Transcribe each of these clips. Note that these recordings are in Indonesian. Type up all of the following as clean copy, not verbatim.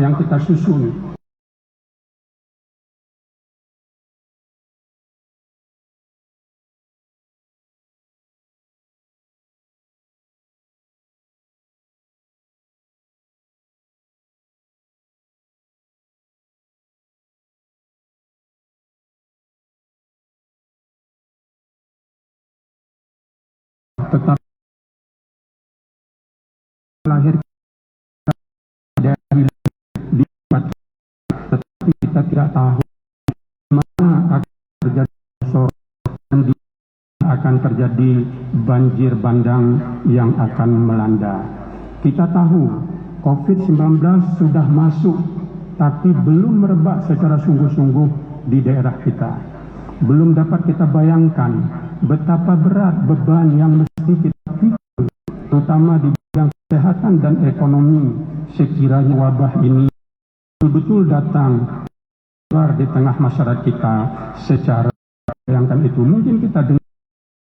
yang kita susun. Tetap lahir dari di tetapi kita tidak tahu mana akan terjadi sore dan akan terjadi banjir bandang yang akan melanda. Kita tahu COVID-19 sudah masuk tapi belum merebak secara sungguh-sungguh di daerah kita. Belum dapat kita bayangkan betapa berat beban yang mesti kita pikul, terutama di bidang kesehatan dan ekonomi, sekiranya wabah ini betul-betul datang keluar di tengah masyarakat kita secara bayangkan itu. Mungkin kita dengar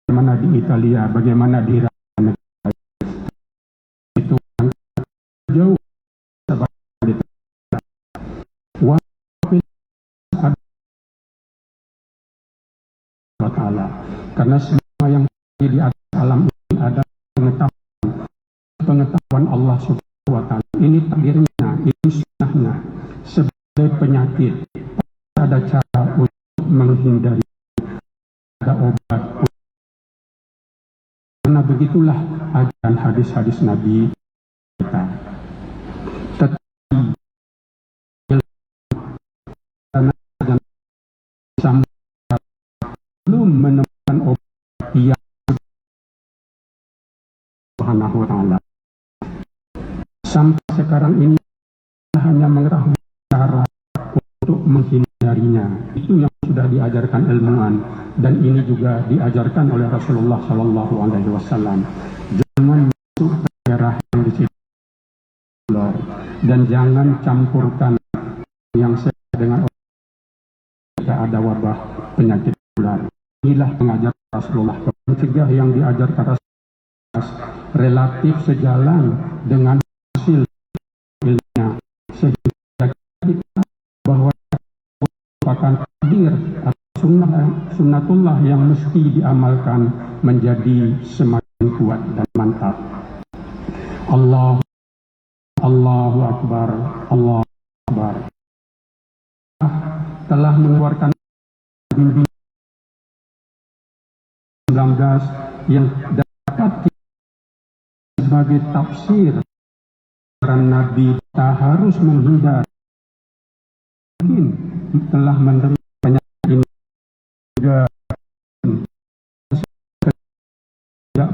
bagaimana di Italia, bagaimana di negara itu jauh karena semua yang di atas alam ini ada pengetahuan Allah Subhanahu wa Ta'ala. Ini takdirnya, ini sunnahnya. Sebagai penyakit ada cara untuk menghindari, ada obat. Karena begitulah ajaran hadis-hadis Nabi kita. Tetapi belum menemukan obat yang Subhanahu wa Ta'ala. Sampai sekarang ini hanya mengetahui cara untuk menghindarinya. Itu yang sudah diajarkan ilmuwan dan ini juga diajarkan oleh Rasulullah Shallallahu Alaihi Wasallam. Jangan masuk ke daerah yang di situ dan jangan campurkan yang sesuai dengan jika ada wabah penyakit menular. Inilah pengajaran Rasulullah. Mencegah yang diajarkan Rasulullah relatif sejalan dengan hasil ilmiah, sehingga kita bahwa merupakan takdir atau sunnatullah yang mesti diamalkan menjadi semakin kuat dan mantap. Allahu Akbar, Allahu Akbar. Telah mengeluarkan bimbingan 19 yang dapat sebagai tafsir Nabi kita harus menghindar. Mungkin telah menerima penyakit ini juga tidak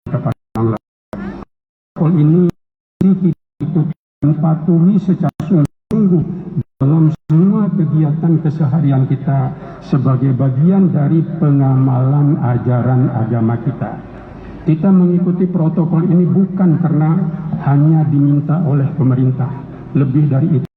kepada orang lain. Kalau ini kita patuhi secara sungguh dalam semua kegiatan keseharian kita sebagai bagian dari pengamalan ajaran agama kita. Kita mengikuti protokol ini bukan karena hanya diminta oleh pemerintah. Lebih dari itu,